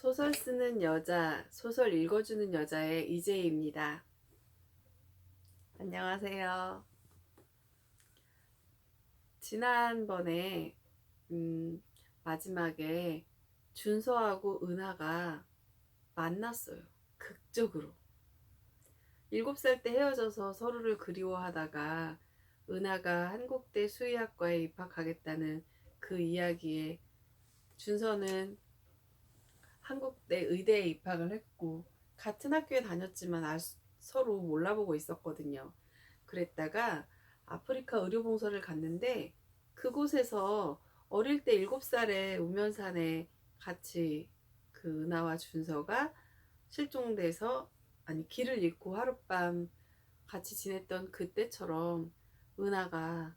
소설 쓰는 여자, 소설 읽어주는 여자의 이재희입니다. 안녕하세요. 지난번에 마지막에 준서하고 은하가 만났어요. 극적으로. 7살 때 헤어져서 서로를 그리워하다가 은하가 한국대 수의학과에 입학하겠다는 그 이야기에 준서는 한국대 의대에 입학을 했고 같은 학교에 다녔지만 서로 몰라보고 있었거든요. 그랬다가 아프리카 의료봉사를 갔는데 그곳에서 어릴 때 7살에 우면산에 같이 그 은하와 준서가 실종돼서 길을 잃고 하룻밤 같이 지냈던 그때처럼 은하가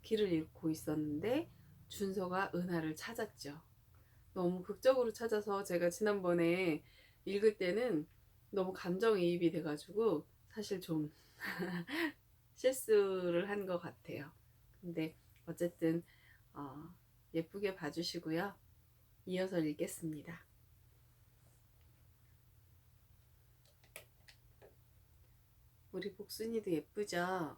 길을 잃고 있었는데 준서가 은하를 찾았죠. 너무 극적으로 찾아서 제가 지난번에 읽을 때는 너무 감정이입이 돼가지고 사실 좀 실수를 한 것 같아요. 근데 어쨌든 예쁘게 봐주시고요. 이어서 읽겠습니다. 우리 복순이도 예쁘죠?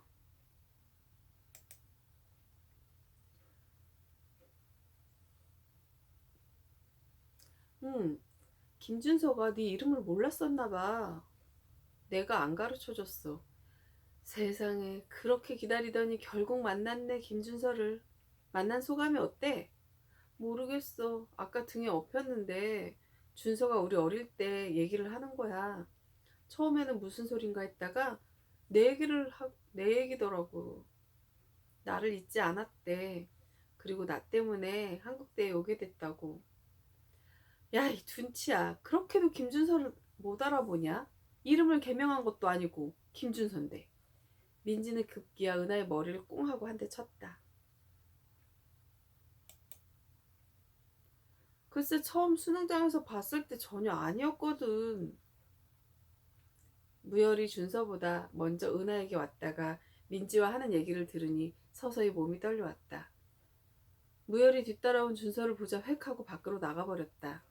김준서가 네 이름을 몰랐었나 봐. 내가 안 가르쳐줬어. 세상에 그렇게 기다리더니 결국 만났네 김준서를. 만난 소감이 어때? 모르겠어. 아까 등에 업혔는데 준서가 우리 어릴 때 얘기를 하는 거야. 처음에는 무슨 소린가 했다가 내 얘기더라고. 나를 잊지 않았대. 그리고 나 때문에 한국대에 오게 됐다고. 야, 이 둔치야. 그렇게도 김준서를 못 알아보냐? 이름을 개명한 것도 아니고 김준서인데. 민지는 급기야 은하의 머리를 꽁 하고 한 대 쳤다. 글쎄 처음 수능장에서 봤을 때 전혀 아니었거든. 무열이 준서보다 먼저 은하에게 왔다가 민지와 하는 얘기를 들으니 서서히 몸이 떨려왔다. 무열이 뒤따라온 준서를 보자 획 하고 밖으로 나가버렸다.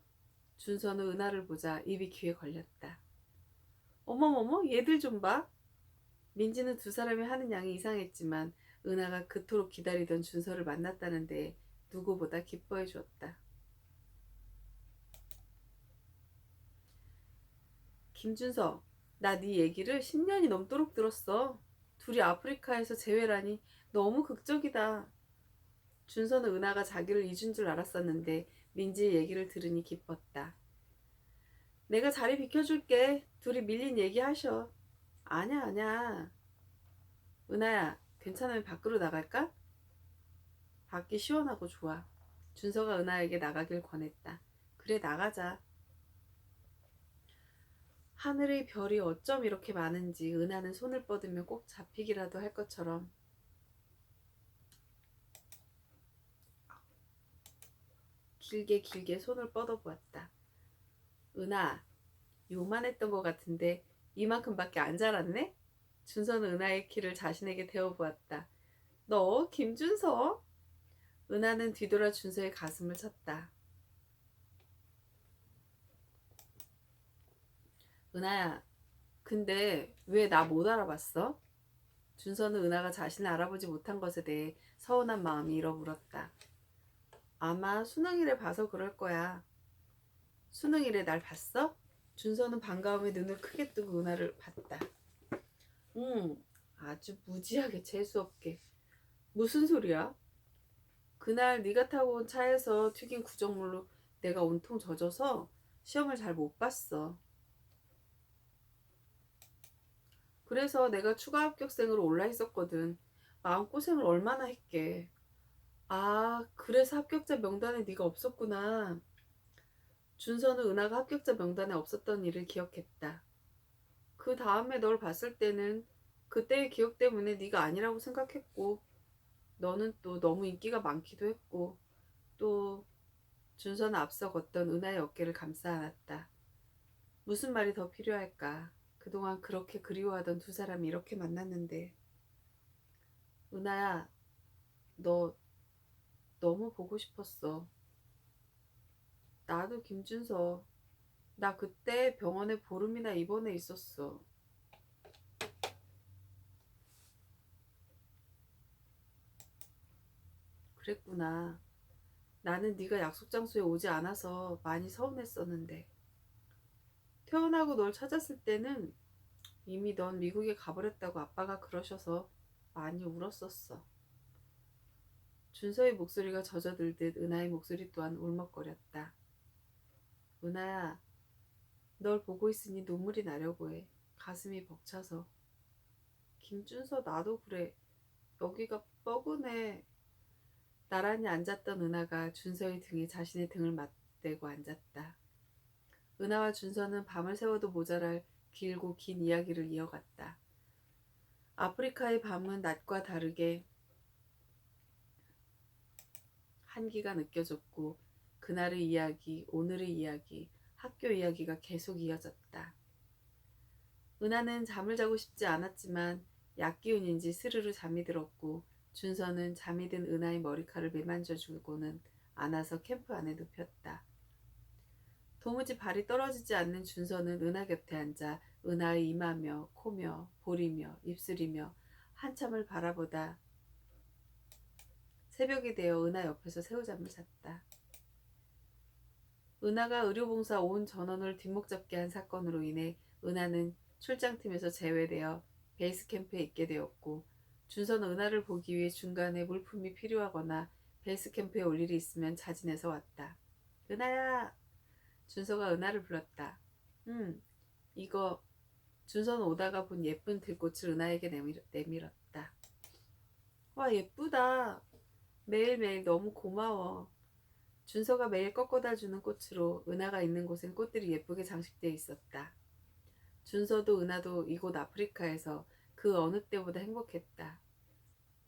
준서는 은하를 보자 입이 귀에 걸렸다. 어머머머 얘들 좀 봐. 민지는 두 사람이 하는 양이 이상했지만 은하가 그토록 기다리던 준서를 만났다는데 누구보다 기뻐해 주었다. 김준서, 나 네 얘기를 10년이 넘도록 들었어. 둘이 아프리카에서 재회라니 너무 극적이다. 준서는 은하가 자기를 잊은 줄 알았었는데 민지의 얘기를 들으니 기뻤다. 내가 자리 비켜줄게. 둘이 밀린 얘기하셔. 아냐 아냐. 은하야, 괜찮으면 밖으로 나갈까? 밖이 시원하고 좋아. 준서가 은하에게 나가길 권했다. 그래 나가자. 하늘의 별이 어쩜 이렇게 많은지 은하는 손을 뻗으면 꼭 잡히기라도 할 것처럼 길게 손을 뻗어보았다. 은하, 요만했던 것 같은데 이만큼밖에 안 자랐네? 준서는 은하의 키를 자신에게 대어보았다. 너 김준서? 은하는 뒤돌아 준서의 가슴을 쳤다. 은하야, 근데 왜 나 못 알아봤어? 준서는 은하가 자신을 알아보지 못한 것에 대해 서운한 마음이 일어물었다. 아마 수능일에 봐서 그럴 거야. 수능일에 날 봤어? 준서는 반가움에 눈을 크게 뜨고 은하를 봤다. 아주 무지하게 재수없게. 무슨 소리야? 그날 네가 타고 온 차에서 튀긴 구정물로 내가 온통 젖어서 시험을 잘 못 봤어. 그래서 내가 추가 합격생으로 올라 있었거든. 마음고생을 얼마나 했게. 아, 그래서 합격자 명단에 네가 없었구나. 준서는 은하가 합격자 명단에 없었던 일을 기억했다. 그 다음에 널 봤을 때는 그때의 기억 때문에 네가 아니라고 생각했고 너는 또 너무 인기가 많기도 했고 또 준서는 앞서 걷던 은하의 어깨를 감싸 안았다. 무슨 말이 더 필요할까? 그동안 그렇게 그리워하던 두 사람이 이렇게 만났는데. 은하야, 너 너무 보고 싶었어. 나도 김준서. 나 그때 병원에 보름이나 입원해 있었어. 그랬구나. 나는 네가 약속 장소에 오지 않아서 많이 서운했었는데. 퇴원하고 널 찾았을 때는 이미 넌 미국에 가버렸다고 아빠가 그러셔서 많이 울었었어. 준서의 목소리가 젖어들듯 은하의 목소리 또한 울먹거렸다. 은하야, 널 보고 있으니 눈물이 나려고 해. 가슴이 벅차서. 김준서 나도 그래. 여기가 뻐근해. 나란히 앉았던 은하가 준서의 등에 자신의 등을 맞대고 앉았다. 은하와 준서는 밤을 새워도 모자랄 길고 긴 이야기를 이어갔다. 아프리카의 밤은 낮과 다르게 한기가 느껴졌고 그날의 이야기, 오늘의 이야기, 학교 이야기가 계속 이어졌다. 은하는 잠을 자고 싶지 않았지만 약 기운인지 스르르 잠이 들었고 준서는 잠이 든 은하의 머리카락을 매만져주고는 안아서 캠프 안에 눕혔다. 도무지 발이 떨어지지 않는 준서는 은하 곁에 앉아 은하의 이마며 코며 볼이며 입술이며 한참을 바라보다 새벽이 되어 은하 옆에서 새우잠을 잤다. 은하가 의료봉사 온 전원을 뒷목 잡게 한 사건으로 인해 은하는 출장팀에서 제외되어 베이스 캠프에 있게 되었고 준서는 은하를 보기 위해 중간에 물품이 필요하거나 베이스 캠프에 올 일이 있으면 자진해서 왔다. 은하야! 준서가 은하를 불렀다. 이거. 준서는 오다가 본 예쁜 들꽃을 은하에게 내밀었다. 와, 예쁘다. 매일매일 너무 고마워. 준서가 매일 꺾어다 주는 꽃으로 은하가 있는 곳엔 꽃들이 예쁘게 장식되어 있었다. 준서도 은하도 이곳 아프리카에서 그 어느 때보다 행복했다.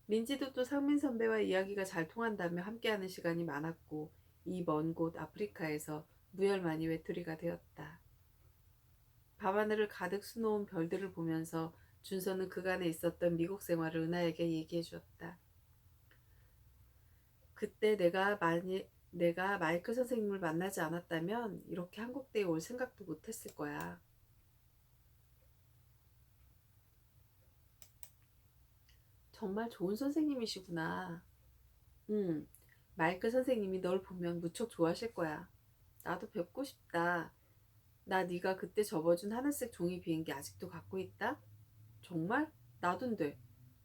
민지도 또 상민 선배와 이야기가 잘 통한다며 함께하는 시간이 많았고 이 먼 곳 아프리카에서 무혈만이 외톨이가 되었다. 밤하늘을 가득 수놓은 별들을 보면서 준서는 그간에 있었던 미국 생활을 은하에게 얘기해 주었다. 그때 내가 마이클 선생님을 만나지 않았다면 이렇게 한국대에 올 생각도 못했을 거야. 정말 좋은 선생님이시구나. 마이클 선생님이 널 보면 무척 좋아하실 거야. 나도 뵙고 싶다. 나 네가 그때 접어준 하늘색 종이 비행기 아직도 갖고 있다? 정말? 나도인데.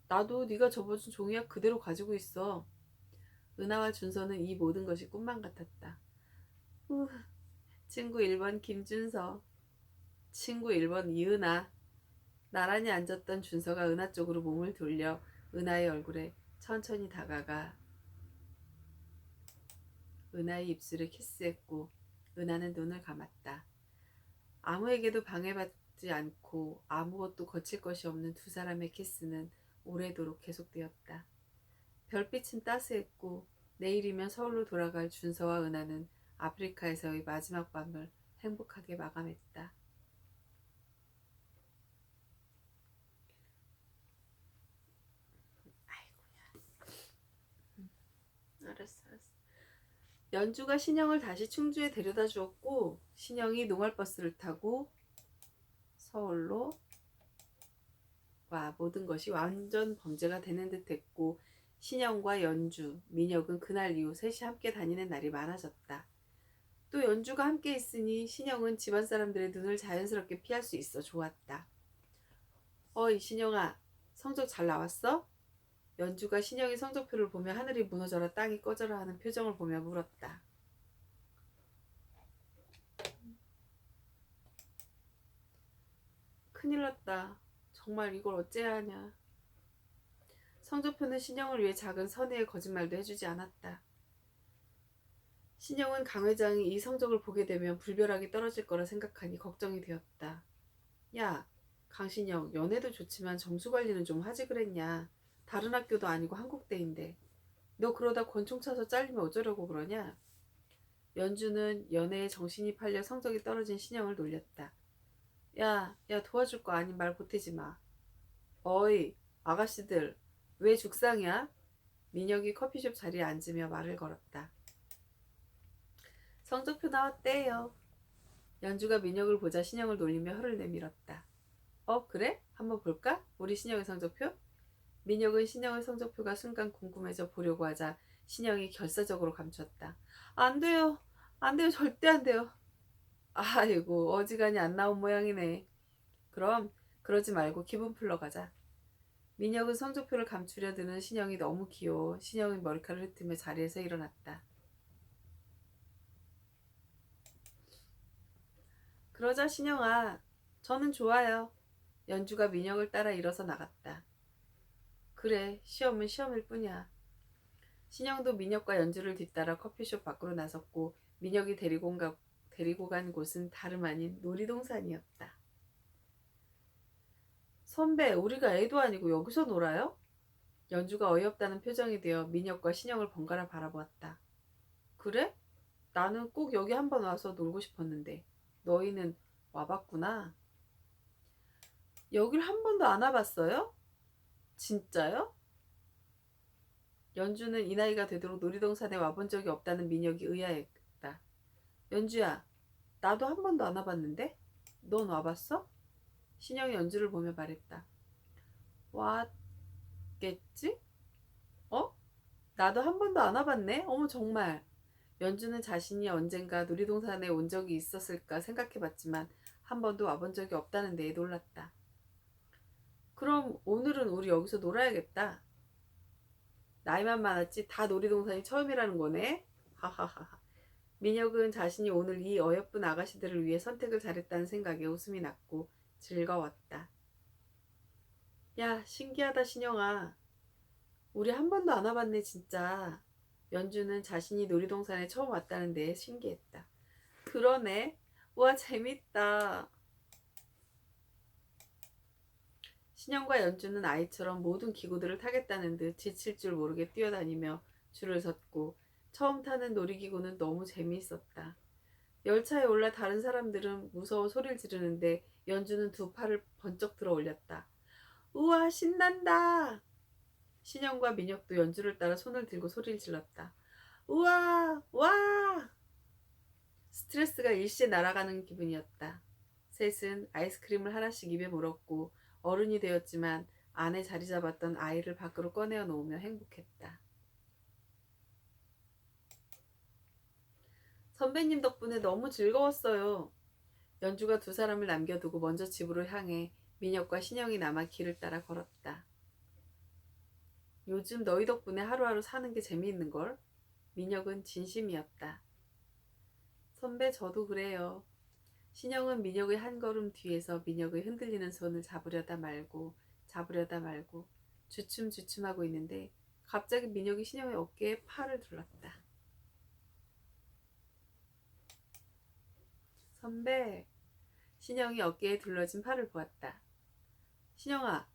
나도 네가 접어준 종이약 그대로 가지고 있어. 은하와 준서는 이 모든 것이 꿈만 같았다. 친구 1번 김준서, 친구 1번 이은하. 나란히 앉았던 준서가 은하 쪽으로 몸을 돌려 은하의 얼굴에 천천히 다가가 은하의 입술에 키스했고 은하는 눈을 감았다. 아무에게도 방해받지 않고 아무것도 거칠 것이 없는 두 사람의 키스는 오래도록 계속되었다. 별빛은 따스했고 내일이면 서울로 돌아갈 준서와 은하는 아프리카에서의 마지막 밤을 행복하게 마감했다. 알았어. 연주가 신영을 다시 충주에 데려다 주었고 신영이 농활버스를 타고 서울로 와 모든 것이 완전 범죄가 되는 듯했고 신영과 연주, 민혁은 그날 이후 셋이 함께 다니는 날이 많아졌다. 또 연주가 함께 있으니 신영은 집안 사람들의 눈을 자연스럽게 피할 수 있어 좋았다. 어이 신영아, 성적 잘 나왔어? 연주가 신영의 성적표를 보며 하늘이 무너져라 땅이 꺼져라 하는 표정을 보며 물었다. 큰일 났다. 정말 이걸 어째야 하냐. 성적표는 신영을 위해 작은 선의의 거짓말도 해주지 않았다. 신영은 강 회장이 이 성적을 보게 되면 불벼락이 떨어질 거라 생각하니 걱정이 되었다. 야, 강신영, 연애도 좋지만 점수 관리는 좀 하지 그랬냐. 다른 학교도 아니고 한국대인데. 너 그러다 권총 차서 잘리면 어쩌려고 그러냐? 연주는 연애에 정신이 팔려 성적이 떨어진 신영을 놀렸다. 야 도와줄 거 아닌 말 보태지 마. 어이, 아가씨들, 왜 죽상이야? 민혁이 커피숍 자리에 앉으며 말을 걸었다. 성적표 나왔대요. 연주가 민혁을 보자 신영을 놀리며 혀를 내밀었다. 그래? 한번 볼까? 우리 신영의 성적표? 민혁은 신영의 성적표가 순간 궁금해져 보려고 하자 신영이 결사적으로 감췄다. 안 돼요. 안 돼요. 절대 안 돼요. 아이고 어지간히 안 나온 모양이네. 그럼 그러지 말고 기분 풀러 가자. 민혁은 성적표를 감추려 드는 신영이 너무 귀여워 신영이 머리카락을 흩으며 자리에서 일어났다. 그러자 신영아, 저는 좋아요. 연주가 민혁을 따라 일어서 나갔다. 그래, 시험은 시험일 뿐이야. 신영도 민혁과 연주를 뒤따라 커피숍 밖으로 나섰고 민혁이 데리고 간 곳은 다름 아닌 놀이동산이었다. 선배, 우리가 애도 아니고 여기서 놀아요? 연주가 어이없다는 표정이 되어 민혁과 신영을 번갈아 바라보았다. 그래? 나는 꼭 여기 한번 와서 놀고 싶었는데 너희는 와봤구나. 여길 한 번도 안 와봤어요? 진짜요? 연주는 이 나이가 되도록 놀이동산에 와본 적이 없다는 민혁이 의아했다. 연주야, 나도 한 번도 안 와봤는데? 넌 와봤어? 신영이 연주를 보며 말했다. 왔겠지? 어? 나도 한 번도 안 와봤네? 어머 정말. 연주는 자신이 언젠가 놀이동산에 온 적이 있었을까 생각해봤지만 한 번도 와본 적이 없다는 데에 놀랐다. 그럼 오늘은 우리 여기서 놀아야겠다. 나이만 많았지 다 놀이동산이 처음이라는 거네. 하하하. 민혁은 자신이 오늘 이 어여쁜 아가씨들을 위해 선택을 잘했다는 생각에 웃음이 났고 즐거웠다. 야, 신기하다 신영아. 우리 한 번도 안 와봤네 진짜. 연주는 자신이 놀이동산에 처음 왔다는 데에 신기했다. 그러네. 와 재밌다. 신영과 연주는 아이처럼 모든 기구들을 타겠다는 듯 지칠 줄 모르게 뛰어다니며 줄을 섰고 처음 타는 놀이기구는 너무 재미있었다. 열차에 올라 다른 사람들은 무서워 소리를 지르는데 연주는 두 팔을 번쩍 들어 올렸다. 우와 신난다. 신영과 민혁도 연주를 따라 손을 들고 소리를 질렀다. 우와 와. 스트레스가 일시에 날아가는 기분이었다. 셋은 아이스크림을 하나씩 입에 물었고 어른이 되었지만 안에 자리 잡았던 아이를 밖으로 꺼내어 놓으며 행복했다. 선배님 덕분에 너무 즐거웠어요. 연주가 두 사람을 남겨두고 먼저 집으로 향해 민혁과 신영이 남아 길을 따라 걸었다. 요즘 너희 덕분에 하루하루 사는 게 재미있는걸? 민혁은 진심이었다. 선배 저도 그래요. 신영은 민혁의 한 걸음 뒤에서 민혁의 흔들리는 손을 잡으려다 말고 주춤주춤하고 있는데 갑자기 민혁이 신영의 어깨에 팔을 둘렀다. 선배, 신영이 어깨에 둘러진 팔을 보았다. 신영아,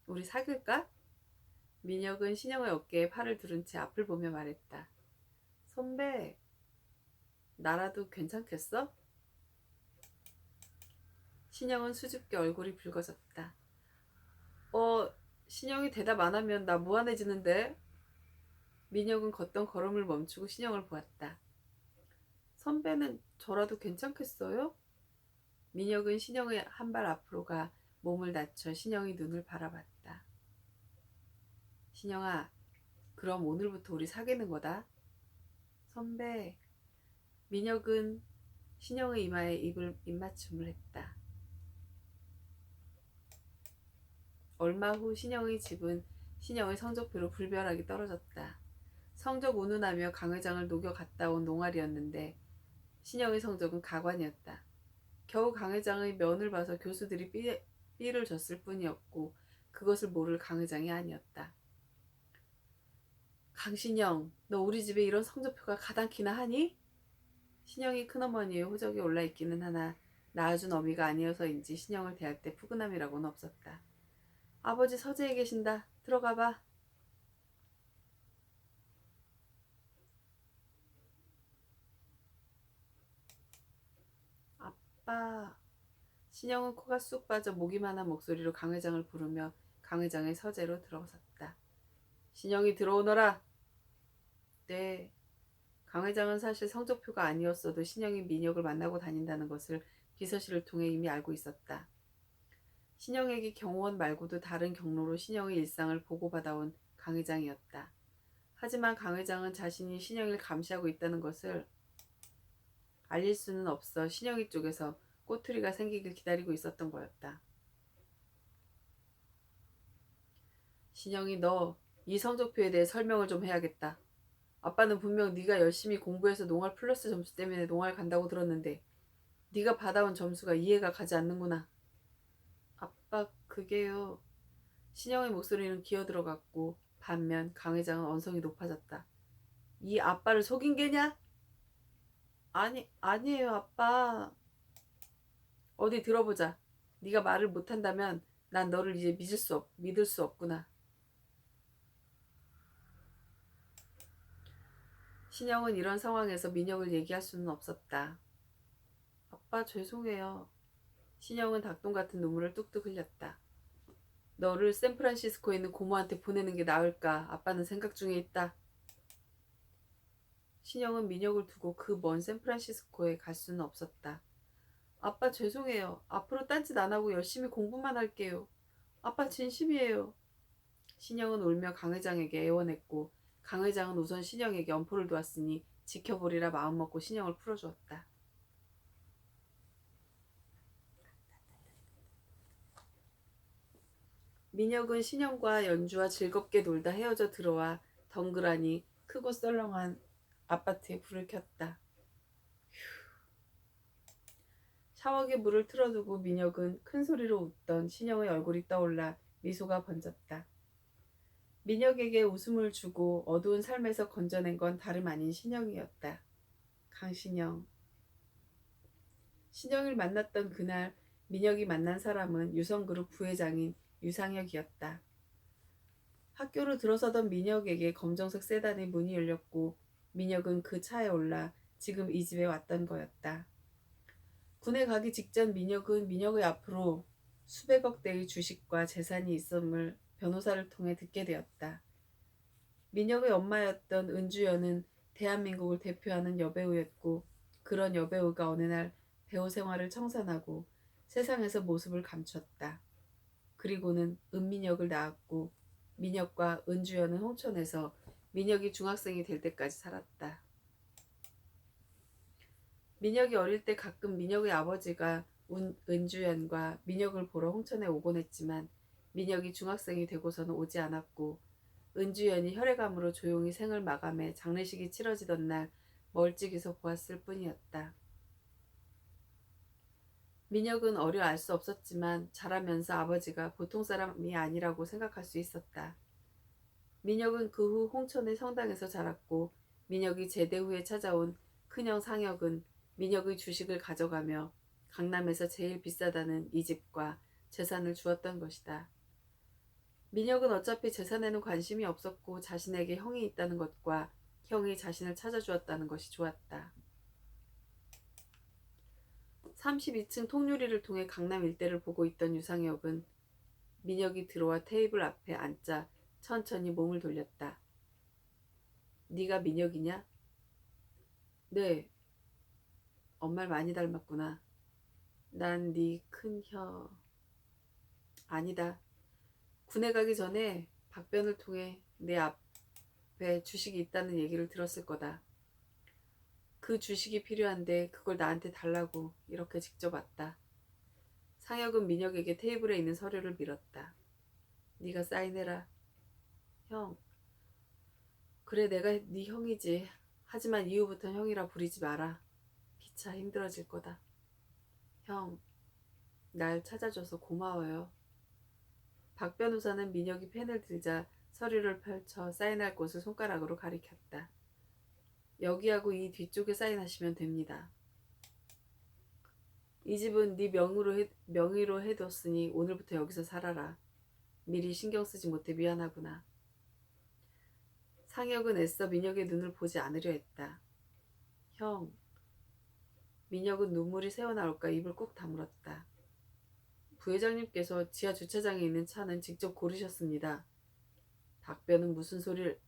우리 사귈까? 민혁은 신영의 어깨에 팔을 두른 채 앞을 보며 말했다. 선배, 나라도 괜찮겠어? 신영은 수줍게 얼굴이 붉어졌다. 신영이 대답 안 하면 나 무안해지는데? 민혁은 걷던 걸음을 멈추고 신영을 보았다. 선배는 저라도 괜찮겠어요? 민혁은 신영의 한 발 앞으로 가 몸을 낮춰 신영의 눈을 바라봤다. 신영아, 그럼 오늘부터 우리 사귀는 거다. 선배, 민혁은 신영의 이마에 입맞춤을 했다. 얼마 후 신영의 집은 신영의 성적표로 불벼락이 떨어졌다. 성적 운운하며 강회장을 녹여 갔다 온 농아리였는데 신영의 성적은 가관이었다. 겨우 강회장의 면을 봐서 교수들이 B를 줬을 뿐이었고 그것을 모를 강회장이 아니었다. 강신영, 너 우리 집에 이런 성적표가 가당키나 하니? 신영이 큰어머니의 호적에 올라있기는 하나 낳아준 어미가 아니어서인지 신영을 대할 때 푸근함이라고는 없었다. 아버지 서재에 계신다. 들어가봐. 아빠. 신영은 코가 쑥 빠져 모기만한 목소리로 강 회장을 부르며 강 회장의 서재로 들어섰다. 신영이 들어오너라. 네. 강 회장은 사실 성적표가 아니었어도 신영이 민혁을 만나고 다닌다는 것을 비서실을 통해 이미 알고 있었다. 신영에게 경호원 말고도 다른 경로로 신영의 일상을 보고받아온 강 회장이었다. 하지만 강 회장은 자신이 신영을 감시하고 있다는 것을 알릴 수는 없어 신영이 쪽에서 꼬투리가 생기길 기다리고 있었던 거였다. 신영이, 너 이 성적표에 대해 설명을 좀 해야겠다. 아빠는 분명 네가 열심히 공부해서 농활 플러스 점수 때문에 농활 간다고 들었는데 네가 받아온 점수가 이해가 가지 않는구나. 아빠, 그게요. 신영의 목소리는 기어들어갔고 반면 강 회장은 언성이 높아졌다. 이 아빠를 속인 게냐? 아니에요, 아빠. 어디 들어보자. 네가 말을 못한다면 난 너를 이제 믿을 수 없구나. 신영은 이런 상황에서 민혁을 얘기할 수는 없었다. 아빠, 죄송해요. 신영은 닭똥 같은 눈물을 뚝뚝 흘렸다. 너를 샌프란시스코에 있는 고모한테 보내는 게 나을까 아빠는 생각 중에 있다. 신영은 민혁을 두고 그 먼 샌프란시스코에 갈 수는 없었다. 아빠, 죄송해요. 앞으로 딴짓 안 하고 열심히 공부만 할게요. 아빠, 진심이에요. 신영은 울며 강 회장에게 애원했고 강 회장은 우선 신영에게 엄포를 놓았으니 지켜보리라 마음먹고 신영을 풀어주었다. 민혁은 신영과 연주와 즐겁게 놀다 헤어져 들어와 덩그라니 크고 썰렁한 아파트에 불을 켰다. 샤워기 물을 틀어두고 민혁은 큰 소리로 웃던 신영의 얼굴이 떠올라 미소가 번졌다. 민혁에게 웃음을 주고 어두운 삶에서 건져낸 건 다름 아닌 신영이었다. 강신영. 신영을 만났던 그날 민혁이 만난 사람은 유성그룹 부회장인 유상혁이었다. 학교로 들어서던 민혁에게 검정색 세단의 문이 열렸고 민혁은 그 차에 올라 지금 이 집에 왔던 거였다. 군에 가기 직전 민혁의 앞으로 수백억 대의 주식과 재산이 있음을 변호사를 통해 듣게 되었다. 민혁의 엄마였던 은주연은 대한민국을 대표하는 여배우였고 그런 여배우가 어느 날 배우 생활을 청산하고 세상에서 모습을 감췄다. 그리고는 은민혁을 낳았고 민혁과 은주연은 홍천에서 민혁이 중학생이 될 때까지 살았다. 민혁이 어릴 때 가끔 민혁의 아버지가 은주연과 민혁을 보러 홍천에 오곤 했지만 민혁이 중학생이 되고서는 오지 않았고 은주연이 혈액암으로 조용히 생을 마감해 장례식이 치러지던 날 멀찍이서 보았을 뿐이었다. 민혁은 어려 알 수 없었지만 자라면서 아버지가 보통 사람이 아니라고 생각할 수 있었다. 민혁은 그 후 홍천의 성당에서 자랐고 민혁이 제대 후에 찾아온 큰형 상혁은 민혁의 주식을 가져가며 강남에서 제일 비싸다는 이 집과 재산을 주었던 것이다. 민혁은 어차피 재산에는 관심이 없었고 자신에게 형이 있다는 것과 형이 자신을 찾아주었다는 것이 좋았다. 32층 통유리를 통해 강남 일대를 보고 있던 유상혁은 민혁이 들어와 테이블 앞에 앉자 천천히 몸을 돌렸다. 네가 민혁이냐? 네. 엄마를 많이 닮았구나. 난 네 큰형. 아니다. 군에 가기 전에 박변을 통해 내 앞에 주식이 있다는 얘기를 들었을 거다. 그 주식이 필요한데 그걸 나한테 달라고 이렇게 직접 왔다. 상혁은 민혁에게 테이블에 있는 서류를 밀었다. 네가 사인해라. 형. 그래, 내가 네 형이지. 하지만 이후부터 형이라 부르지 마라. 기차 힘들어질 거다. 형, 날 찾아줘서 고마워요. 박 변호사는 민혁이 펜을 들자 서류를 펼쳐 사인할 곳을 손가락으로 가리켰다. 여기하고 이 뒤쪽에 사인하시면 됩니다. 이 집은 네 명의로 해뒀으니 오늘부터 여기서 살아라. 미리 신경 쓰지 못해 미안하구나. 상혁은 애써 민혁의 눈을 보지 않으려 했다. 형. 민혁은 눈물이 새어나올까 입을 꾹 다물었다. 부회장님께서 지하 주차장에 있는 차는 직접 고르셨습니다. 박변은 무슨 소리를...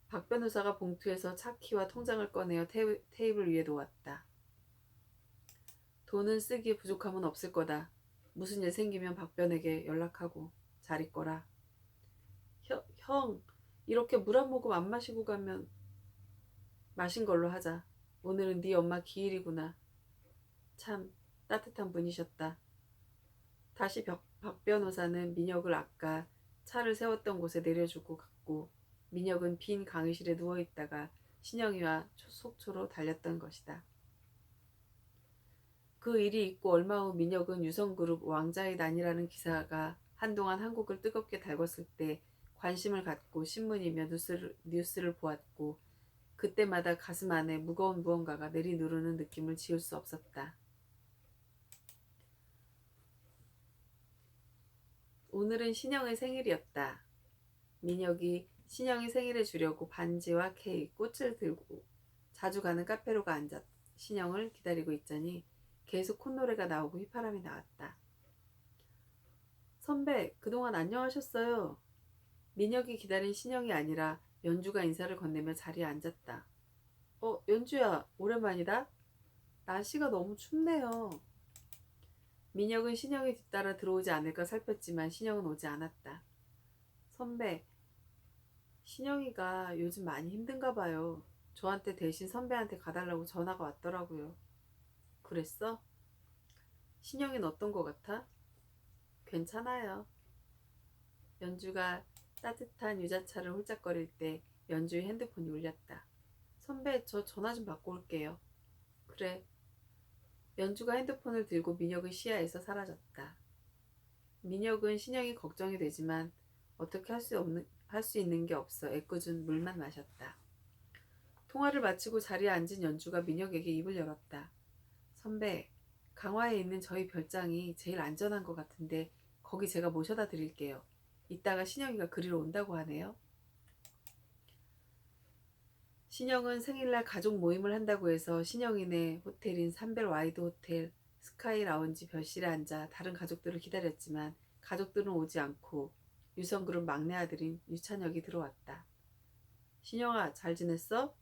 박 변호사가 봉투에서 차키와 통장을 꺼내어 테이블 위에 놓았다. 돈은 쓰기에 부족함은 없을 거다. 무슨 일 생기면 박변에게 연락하고 잘 있거라. 형, 이렇게 물 한 모금 안 마시고 가면 마신 걸로 하자. 오늘은 네 엄마 기일이구나. 참 따뜻한 분이셨다. 다시 박 변호사는 민혁을 아까 차를 세웠던 곳에 내려주고 갔고 민혁은 빈 강의실에 누워있다가 신영이와 속초로 달렸던 것이다. 그 일이 있고 얼마 후 민혁은 유성그룹 왕자의 난이라는 기사가 한동안 한국을 뜨겁게 달궜을 때 관심을 갖고 신문이며 뉴스를 보았고 그때마다 가슴 안에 무거운 무언가가 내리누르는 느낌을 지울 수 없었다. 오늘은 신영의 생일이었다. 민혁이 신영이 생일에 주려고 반지와 케이크, 꽃을 들고 자주 가는 카페로 가 앉아 신영을 기다리고 있자니 계속 콧노래가 나오고 휘파람이 나왔다. 선배, 그동안 안녕하셨어요. 민혁이 기다린 신영이 아니라 연주가 인사를 건네며 자리에 앉았다. 연주야, 오랜만이다. 날씨가 너무 춥네요. 민혁은 신영이 뒤따라 들어오지 않을까 살폈지만 신영은 오지 않았다. 선배, 신영이가 요즘 많이 힘든가 봐요. 저한테 대신 선배한테 가달라고 전화가 왔더라고요. 그랬어? 신영이는 어떤 것 같아? 괜찮아요. 연주가 따뜻한 유자차를 홀짝거릴 때 연주의 핸드폰이 울렸다. 선배, 저 전화 좀 받고 올게요. 그래. 연주가 핸드폰을 들고 민혁의 시야에서 사라졌다. 민혁은 신영이 걱정이 되지만 어떻게 할 수 있는 게 없어 애꿎은 물만 마셨다. 통화를 마치고 자리에 앉은 연주가 민혁에게 입을 열었다. 선배, 강화에 있는 저희 별장이 제일 안전한 것 같은데 거기 제가 모셔다 드릴게요. 이따가 신영이가 그리러 온다고 하네요. 신영은 생일날 가족 모임을 한다고 해서 신영이네 호텔인 산벨 와이드 호텔 스카이 라운지 별실에 앉아 다른 가족들을 기다렸지만 가족들은 오지 않고 유성그룹 막내 아들인 유찬혁이 들어왔다. 신영아, 잘 지냈어?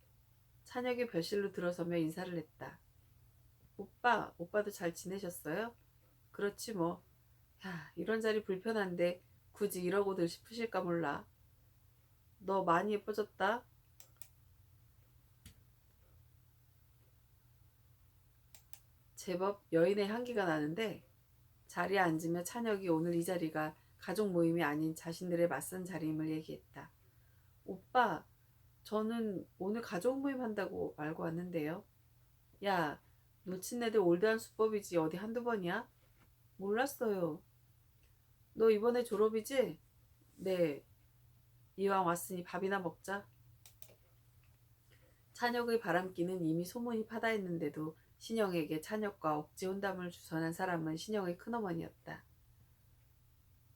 찬혁이 별실로 들어서며 인사를 했다. 오빠도 잘 지내셨어요? 그렇지 뭐. 야, 이런 자리 불편한데 굳이 이러고들 싶으실까 몰라. 너 많이 예뻐졌다. 제법 여인의 향기가 나는데 자리에 앉으며 찬혁이 오늘 이 자리가 가족 모임이 아닌 자신들의 맞선 자리임을 얘기했다. 오빠, 저는 오늘 가족 모임 한다고 알고 왔는데요. 야, 놓친 애들 올드한 수법이지 어디 한두 번이야? 몰랐어요. 너 이번에 졸업이지? 네. 이왕 왔으니 밥이나 먹자. 찬혁의 바람기는 이미 소문이 파다했는데도 신영에게 찬혁과 억지 혼담을 주선한 사람은 신영의 큰어머니였다.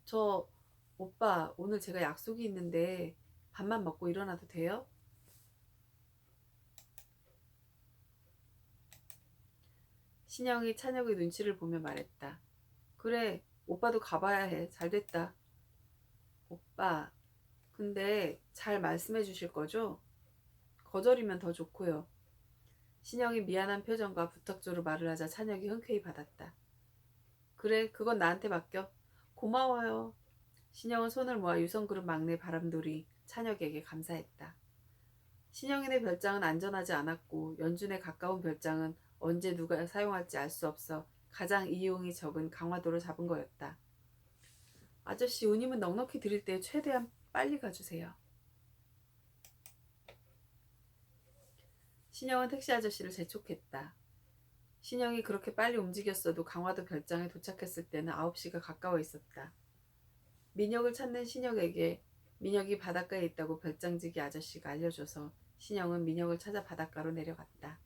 저 오빠 오늘 제가 약속이 있는데 밥만 먹고 일어나도 돼요? 신영이 찬혁의 눈치를 보며 말했다. 그래, 오빠도 가봐야 해. 잘됐다. 오빠, 근데 잘 말씀해 주실 거죠? 거절이면 더 좋고요. 신영이 미안한 표정과 부탁조로 말을 하자 찬혁이 흔쾌히 받았다. 그래, 그건 나한테 맡겨. 고마워요. 신영은 손을 모아 유성그룹 막내 바람돌이 찬혁에게 감사했다. 신영이네 별장은 안전하지 않았고 연준에 가까운 별장은 언제 누가 사용할지 알 수 없어 가장 이용이 적은 강화도로 잡은 거였다. 아저씨, 운임은 넉넉히 드릴 때 최대한 빨리 가주세요. 신영은 택시 아저씨를 재촉했다. 신영이 그렇게 빨리 움직였어도 강화도 별장에 도착했을 때는 9시가 가까워 있었다. 민혁을 찾는 신혁에게 민혁이 바닷가에 있다고 별장지기 아저씨가 알려줘서 신영은 민혁을 찾아 바닷가로 내려갔다.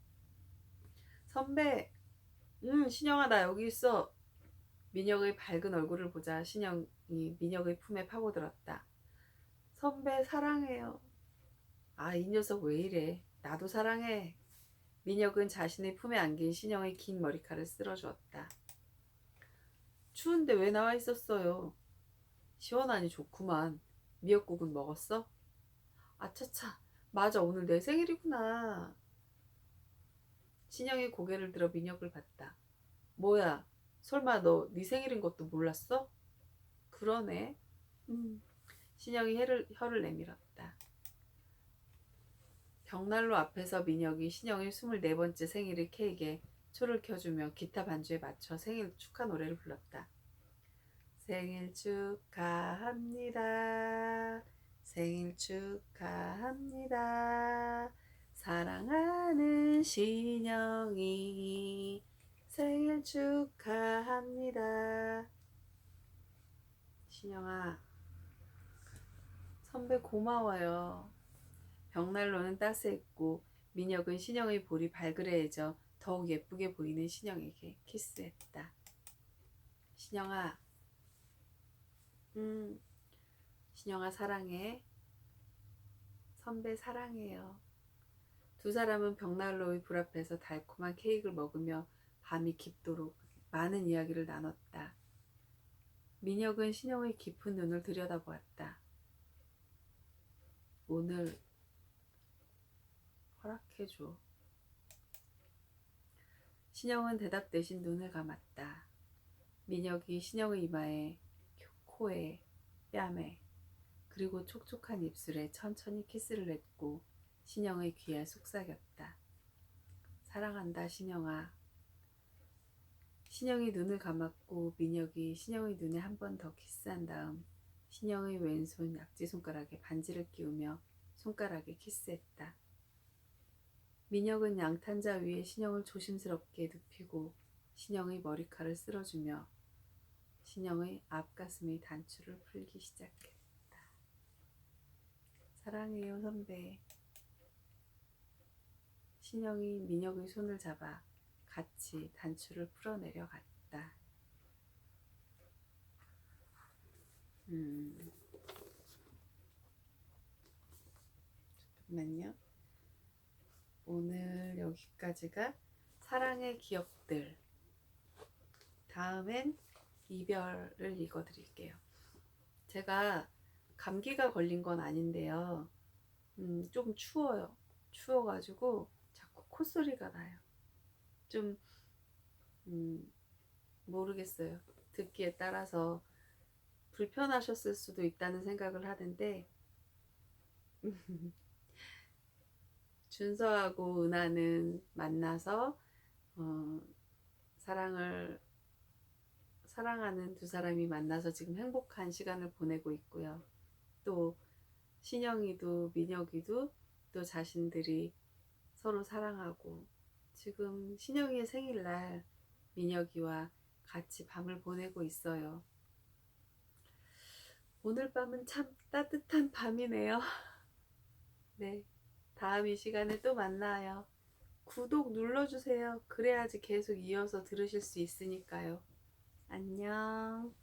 선배! 신영아, 나 여기 있어. 민혁의 밝은 얼굴을 보자 신영이 민혁의 품에 파고들었다. 선배 사랑해요. 아, 이 녀석 왜 이래. 나도 사랑해. 민혁은 자신의 품에 안긴 신영의 긴 머리카락을 쓸어주었다. 추운데 왜 나와 있었어요? 시원하니 좋구만. 미역국은 먹었어? 아차차, 맞아, 오늘 내 생일이구나. 신영이 고개를 들어 민혁을 봤다. 뭐야, 설마 너 네 생일인 것도 몰랐어? 그러네. 음. 신영이 혀를 내밀었다. 벽난로 앞에서 민혁이 신영의 24번째 생일의 케이크에 초를 켜주며 기타 반주에 맞춰 생일 축하 노래를 불렀다. 생일 축하합니다. 생일 축하합니다. 사랑하는 신영이 생일 축하합니다. 신영아, 선배 고마워요. 벽난로는 따스했고 민혁은 신영의 볼이 발그레해져 더욱 예쁘게 보이는 신영에게 키스했다. 신영아, 음, 신영아 사랑해. 선배 사랑해요. 두 사람은 벽난로의 불 앞에서 달콤한 케이크를 먹으며 밤이 깊도록 많은 이야기를 나눴다. 민혁은 신영의 깊은 눈을 들여다보았다. 오늘 허락해줘. 신영은 대답 대신 눈을 감았다. 민혁이 신영의 이마에, 코에, 뺨에, 그리고 촉촉한 입술에 천천히 키스를 했고 신영의 귀에 속삭였다. 사랑한다, 신영아. 신영이 눈을 감았고 민혁이 신영의 눈에 한 번 더 키스한 다음 신영의 왼손 약지손가락에 반지를 끼우며 손가락에 키스했다. 민혁은 양탄자 위에 신영을 조심스럽게 눕히고 신영의 머리카락을 쓸어주며 신영의 앞가슴의 단추를 풀기 시작했다. 사랑해요, 선배. 신영이 민혁의 손을 잡아 같이 단추를 풀어내려 갔다. 잠깐만요. 오늘 여기까지가 사랑의 기억들. 다음엔 이별을 읽어드릴게요. 제가 감기가 걸린 건 아닌데요. 좀 추워요. 추워가지고 자꾸 콧소리가 나요. 좀 모르겠어요. 듣기에 따라서 불편하셨을 수도 있다는 생각을 하는데 준서하고 은하는 만나서 사랑하는 두 사람이 만나서 지금 행복한 시간을 보내고 있고요. 또 신영이도 민혁이도 또 자신들이 서로 사랑하고 지금 신영이의 생일날 민혁이와 같이 밤을 보내고 있어요. 오늘 밤은 참 따뜻한 밤이네요. 네, 다음 이 시간에 또 만나요. 구독 눌러주세요. 그래야지 계속 이어서 들으실 수 있으니까요. 안녕.